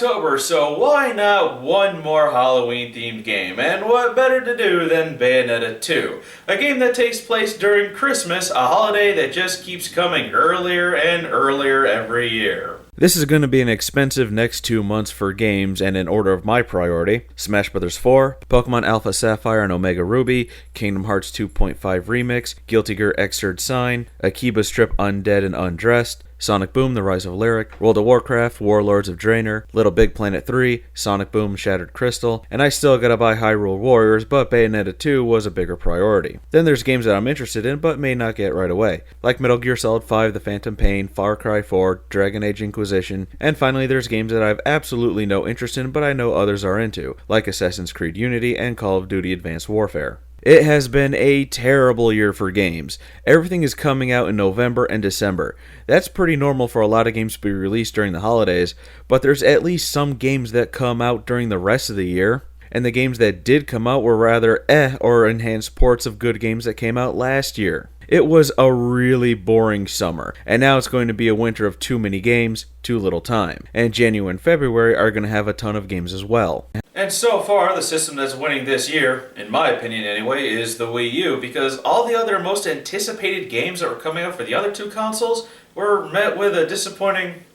October, so why not one more Halloween-themed game? And what better to do than Bayonetta 2? A game that takes place during Christmas, a holiday that just keeps coming earlier and earlier every year. This is going to be an expensive next 2 months for games, and in order of my priority: Smash Bros. 4, Pokemon Alpha Sapphire and Omega Ruby, Kingdom Hearts 2.5 Remix, Guilty Gear Xrd Sign, Akiba Strip Undead and Undressed, Sonic Boom: The Rise of Lyric, World of Warcraft, Warlords of Draenor, Little Big Planet 3, Sonic Boom: Shattered Crystal, and I still gotta buy Hyrule Warriors, but Bayonetta 2 was a bigger priority. Then there's games that I'm interested in but may not get right away, like Metal Gear Solid 5, The Phantom Pain, Far Cry 4, Dragon Age Inquisition, and finally there's games that I have absolutely no interest in but I know others are into, like Assassin's Creed Unity and Call of Duty Advanced Warfare. It has been a terrible year for games. Everything is coming out in November and December. That's pretty normal for a lot of games to be released during the holidays, but there's at least some games that come out during the rest of the year. And the games that did come out were rather or enhanced ports of good games that came out last year. It was a really boring summer, and now it's going to be a winter of too many games, too little time. And January and February are going to have a ton of games as well. And so far, the system that's winning this year, in my opinion anyway, is the Wii U, because all the other most anticipated games that were coming out for the other two consoles were met with a disappointing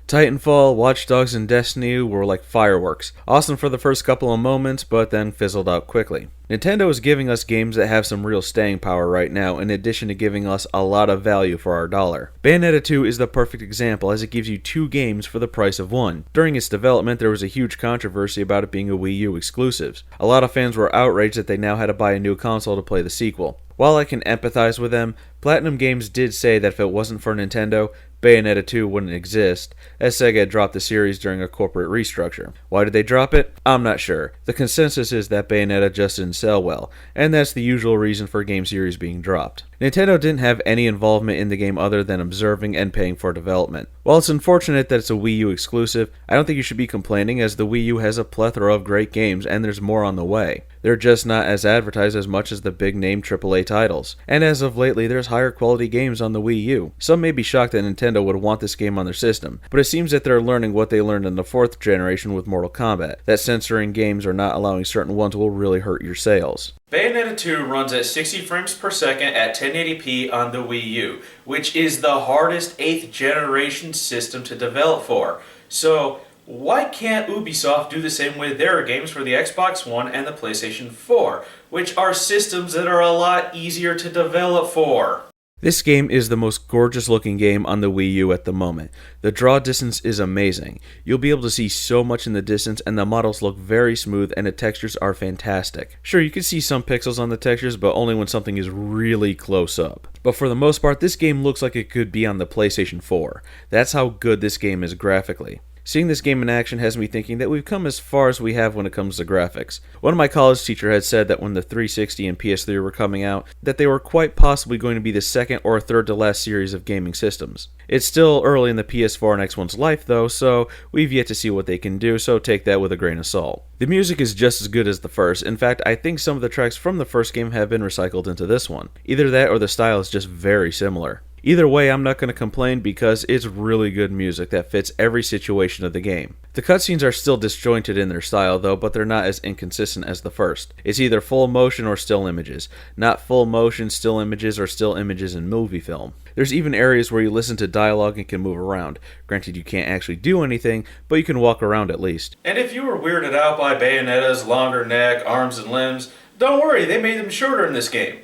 Titanfall, Watch Dogs, and Destiny were like fireworks. Awesome for the first couple of moments, but then fizzled out quickly. Nintendo is giving us games that have some real staying power right now, in addition to giving us a lot of value for our dollar. Bayonetta 2 is the perfect example, as it gives you 2 games for the price of 1. During its development, there was a huge controversy about it being a Wii U exclusive. A lot of fans were outraged that they now had to buy a new console to play the sequel. While I can empathize with them, Platinum Games did say that if it wasn't for Nintendo, Bayonetta 2 wouldn't exist, as Sega had dropped the series during a corporate restructure. Why did they drop it? I'm not sure. The consensus is that Bayonetta just didn't sell well, and that's the usual reason for a game series being dropped. Nintendo didn't have any involvement in the game other than observing and paying for development. While it's unfortunate that it's a Wii U exclusive, I don't think you should be complaining, as the Wii U has a plethora of great games and there's more on the way. They're just not as advertised as much as the big name AAA titles. And as of lately, there's higher quality games on the Wii U. Some may be shocked that Nintendo would want this game on their system, but it seems that they're learning what they learned in the 4th generation with Mortal Kombat, that censoring games or not allowing certain ones will really hurt your sales. Bayonetta 2 runs at 60 frames per second at 1080p on the Wii U, which is the hardest 8th generation system to develop for. So, why can't Ubisoft do the same with their games for the Xbox One and the PlayStation 4, which are systems that are a lot easier to develop for? This game is the most gorgeous looking game on the Wii U at the moment. The draw distance is amazing. You'll be able to see so much in the distance, and the models look very smooth and the textures are fantastic. Sure, you can see some pixels on the textures, but only when something is really close up. But for the most part, this game looks like it could be on the PlayStation 4. That's how good this game is graphically. Seeing this game in action has me thinking that we've come as far as we have when it comes to graphics. One of my college teachers had said that when the 360 and PS3 were coming out, that they were quite possibly going to be the second or third to last series of gaming systems. It's still early in the PS4 and X1's life though, so we've yet to see what they can do, so take that with a grain of salt. The music is just as good as the first. In fact, I think some of the tracks from the first game have been recycled into this one. Either that or the style is just very similar. Either way, I'm not going to complain because it's really good music that fits every situation of the game. The cutscenes are still disjointed in their style though, but they're not as inconsistent as the first. It's either full motion or still images, not full motion, still images, or still images in movie film. There's even areas where you listen to dialogue and can move around. Granted, you can't actually do anything, but you can walk around at least. And if you were weirded out by Bayonetta's longer neck, arms, and limbs, don't worry, they made them shorter in this game.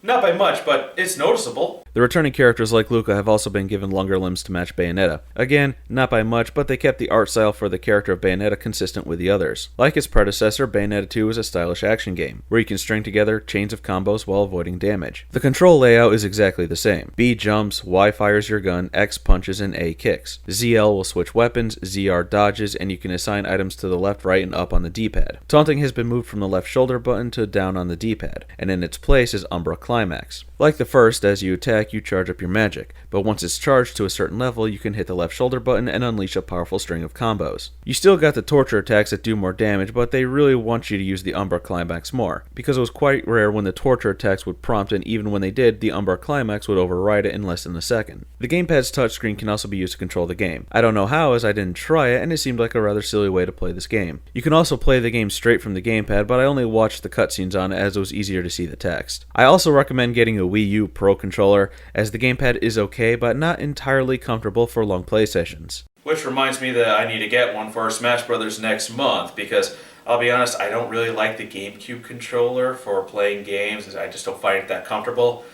Not by much, but it's noticeable. The returning characters like Luca have also been given longer limbs to match Bayonetta. Again, not by much, but they kept the art style for the character of Bayonetta consistent with the others. Like its predecessor, Bayonetta 2 is a stylish action game, where you can string together chains of combos while avoiding damage. The control layout is exactly the same. B jumps, Y fires your gun, X punches, and A kicks. ZL will switch weapons, ZR dodges, and you can assign items to the left, right, and up on the D-pad. Taunting has been moved from the left shoulder button to down on the D-pad, and in its place is Umbra Climax. Like the first, as you attack, you charge up your magic, but once it's charged to a certain level, you can hit the left shoulder button and unleash a powerful string of combos. You still got the torture attacks that do more damage, but they really want you to use the Umbra Climax more, because it was quite rare when the torture attacks would prompt, and even when they did, the Umbra Climax would override it in less than a second. The gamepad's touchscreen can also be used to control the game. I don't know how, as I didn't try it, and it seemed like a rather silly way to play this game. You can also play the game straight from the gamepad, but I only watched the cutscenes on it as it was easier to see the text. I also recommend getting a Wii U Pro controller, as the gamepad is okay, but not entirely comfortable for long play sessions. Which reminds me that I need to get one for Smash Brothers next month, because I'll be honest, I don't really like the GameCube controller for playing games. I just don't find it that comfortable.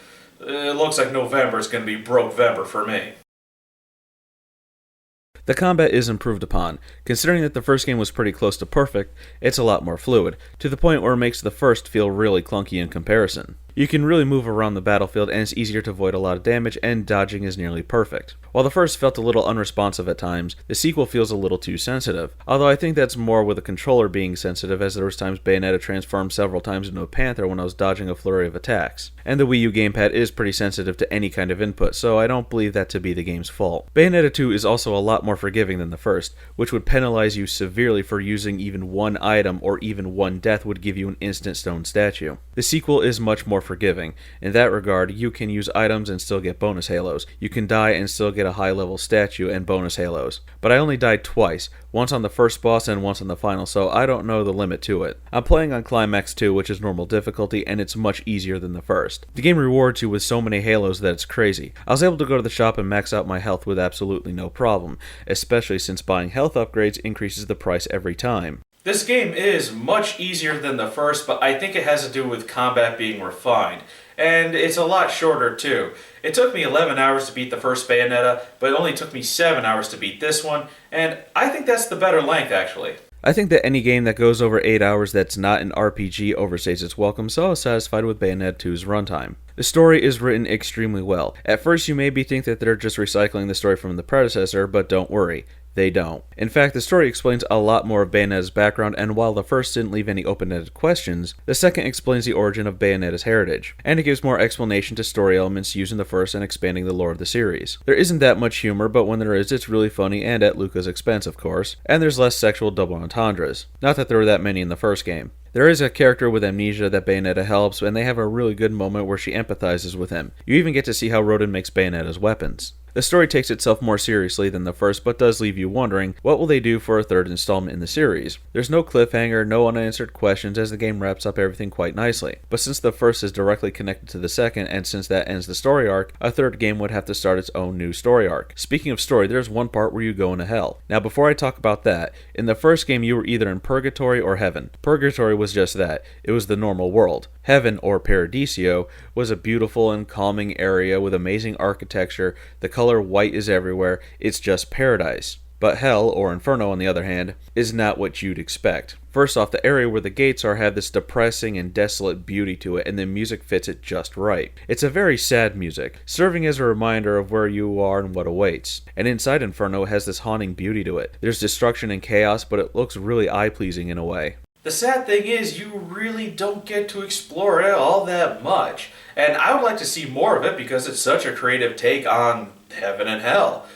It looks like November is going to be Broke-vember for me. The combat is improved upon. Considering that the first game was pretty close to perfect, it's a lot more fluid, to the point where it makes the first feel really clunky in comparison. You can really move around the battlefield, and it's easier to avoid a lot of damage, and dodging is nearly perfect. While the first felt a little unresponsive at times, the sequel feels a little too sensitive, although I think that's more with the controller being sensitive, as there was times Bayonetta transformed several times into a panther when I was dodging a flurry of attacks. And the Wii U gamepad is pretty sensitive to any kind of input, so I don't believe that to be the game's fault. Bayonetta 2 is also a lot more forgiving than the first, which would penalize you severely for using even one item, or even one death would give you an instant stone statue. The sequel is much more forgiving. In that regard, you can use items and still get bonus halos. You can die and still get a high level statue and bonus halos. But I only died twice, once on the first boss and once on the final, so I don't know the limit to it. I'm playing on Climax 2, which is normal difficulty, and it's much easier than the first. The game rewards you with so many halos that it's crazy. I was able to go to the shop and max out my health with absolutely no problem, especially since buying health upgrades increases the price every time. This game is much easier than the first, but I think it has to do with combat being refined. And it's a lot shorter too. It took me 11 hours to beat the first Bayonetta, but it only took me 7 hours to beat this one, and I think that's the better length actually. I think that any game that goes over 8 hours that's not an RPG overstays its welcome, so I was satisfied with Bayonetta 2's runtime. The story is written extremely well. At first you maybe think that they're just recycling the story from the predecessor, but don't worry. They don't. In fact, the story explains a lot more of Bayonetta's background, and while the first didn't leave any open-ended questions, the second explains the origin of Bayonetta's heritage, and it gives more explanation to story elements using the first and expanding the lore of the series. There isn't that much humor, but when there is, it's really funny, and at Luca's expense, of course, and there's less sexual double entendres. Not that there were that many in the first game. There is a character with amnesia that Bayonetta helps, and they have a really good moment where she empathizes with him. You even get to see how Rodin makes Bayonetta's weapons. The story takes itself more seriously than the first, but does leave you wondering, what will they do for a third installment in the series? There's no cliffhanger, no unanswered questions, as the game wraps up everything quite nicely. But since the first is directly connected to the second, and since that ends the story arc, a third game would have to start its own new story arc. Speaking of story, there's one part where you go into hell. Now before I talk about that, in the first game you were either in Purgatory or Heaven. Purgatory was just that. It was the normal world. Heaven, or Paradiso, was a beautiful and calming area with amazing architecture. The color white is everywhere. It's just paradise. But Hell, or Inferno on the other hand, is not what you'd expect. First off, the area where the gates are have this depressing and desolate beauty to it, and the music fits it just right. It's a very sad music, serving as a reminder of where you are and what awaits. And inside Inferno, it has this haunting beauty to it. There's destruction and chaos, but it looks really eye-pleasing in a way. The sad thing is, you really don't get to explore it all that much. And I would like to see more of it because it's such a creative take on heaven and hell.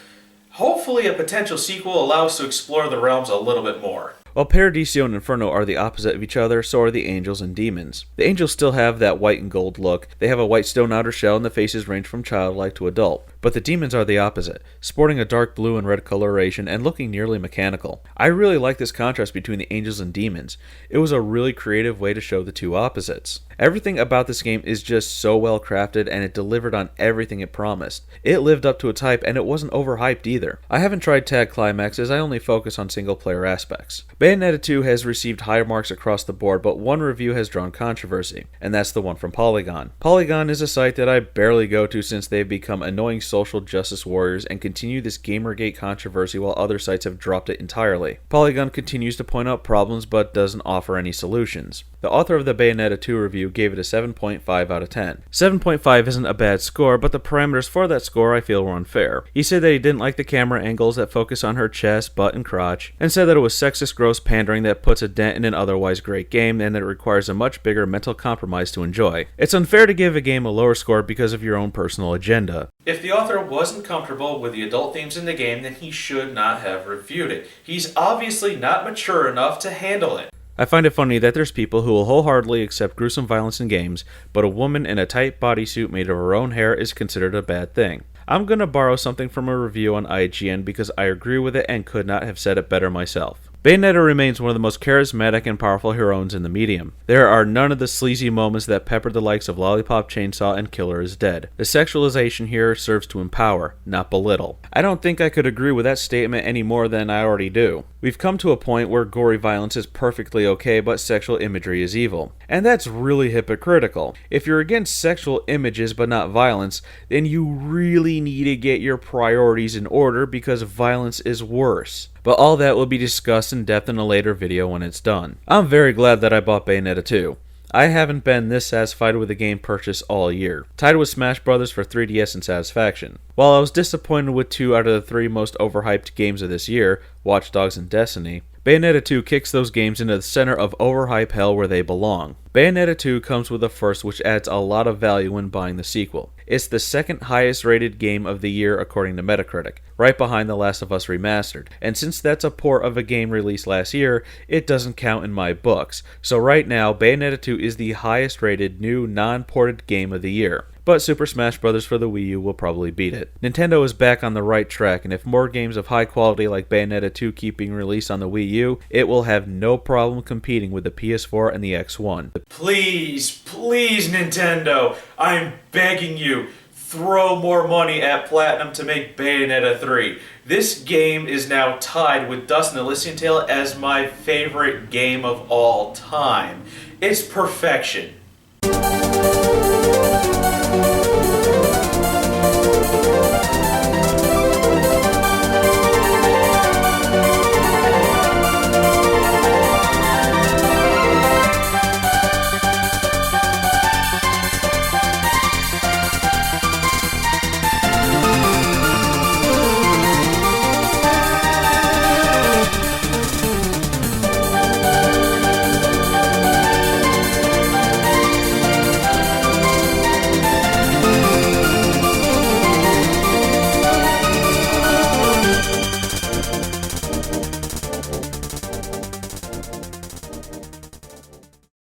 Hopefully a potential sequel allows us to explore the realms a little bit more. While Paradiso and Inferno are the opposite of each other, so are the angels and demons. The angels still have that white and gold look. They have a white stone outer shell and the faces range from childlike to adult. But the demons are the opposite, sporting a dark blue and red coloration and looking nearly mechanical. I really like this contrast between the angels and demons. It was a really creative way to show the two opposites. Everything about this game is just so well crafted, and it delivered on everything it promised. It lived up to its hype, and it wasn't overhyped either. I haven't tried Tag Climax as I only focus on single player aspects. Bayonetta 2 has received high marks across the board, but one review has drawn controversy, and that's the one from Polygon. Polygon is a site that I barely go to since they've become annoying social justice warriors and continue this Gamergate controversy while other sites have dropped it entirely. Polygon continues to point out problems but doesn't offer any solutions. The author of the Bayonetta 2 review review gave it a 7.5 out of 10. 7.5 isn't a bad score, but the parameters for that score I feel were unfair. He said that he didn't like the camera angles that focus on her chest, butt, and crotch, and said that it was sexist gross pandering that puts a dent in an otherwise great game and that it requires a much bigger mental compromise to enjoy. It's unfair to give a game a lower score because of your own personal agenda. If the author wasn't comfortable with the adult themes in the game, then he should not have reviewed it. He's obviously not mature enough to handle it. I find it funny that there's people who will wholeheartedly accept gruesome violence in games, but a woman in a tight bodysuit made of her own hair is considered a bad thing. I'm gonna borrow something from a review on IGN because I agree with it and could not have said it better myself. Bayonetta remains one of the most charismatic and powerful heroines in the medium. There are none of the sleazy moments that pepper the likes of Lollipop Chainsaw and Killer is Dead. The sexualization here serves to empower, not belittle. I don't think I could agree with that statement any more than I already do. We've come to a point where gory violence is perfectly okay, but sexual imagery is evil. And that's really hypocritical. If you're against sexual images but not violence, then you really need to get your priorities in order because violence is worse. But all that will be discussed in depth in a later video when it's done. I'm very glad that I bought Bayonetta 2. I haven't been this satisfied with a game purchase all year, tied with Smash Bros. For 3DS and Satisfaction. While I was disappointed with 2 out of the 3 most overhyped games of this year, Watch Dogs and Destiny, Bayonetta 2 kicks those games into the center of overhype hell where they belong. Bayonetta 2 comes with a first which adds a lot of value when buying the sequel. It's the second highest rated game of the year according to Metacritic, right behind The Last of Us Remastered, and since that's a port of a game released last year, it doesn't count in my books. So right now, Bayonetta 2 is the highest rated new non-ported game of the year. But Super Smash Bros. For the Wii U will probably beat it. Nintendo is back on the right track, and if more games of high quality like Bayonetta 2 keep being released on the Wii U, it will have no problem competing with the PS4 and the X1. Please, please, Nintendo, I'm begging you, throw more money at Platinum to make Bayonetta 3. This game is now tied with Dust and Elysian Tale as my favorite game of all time. It's perfection.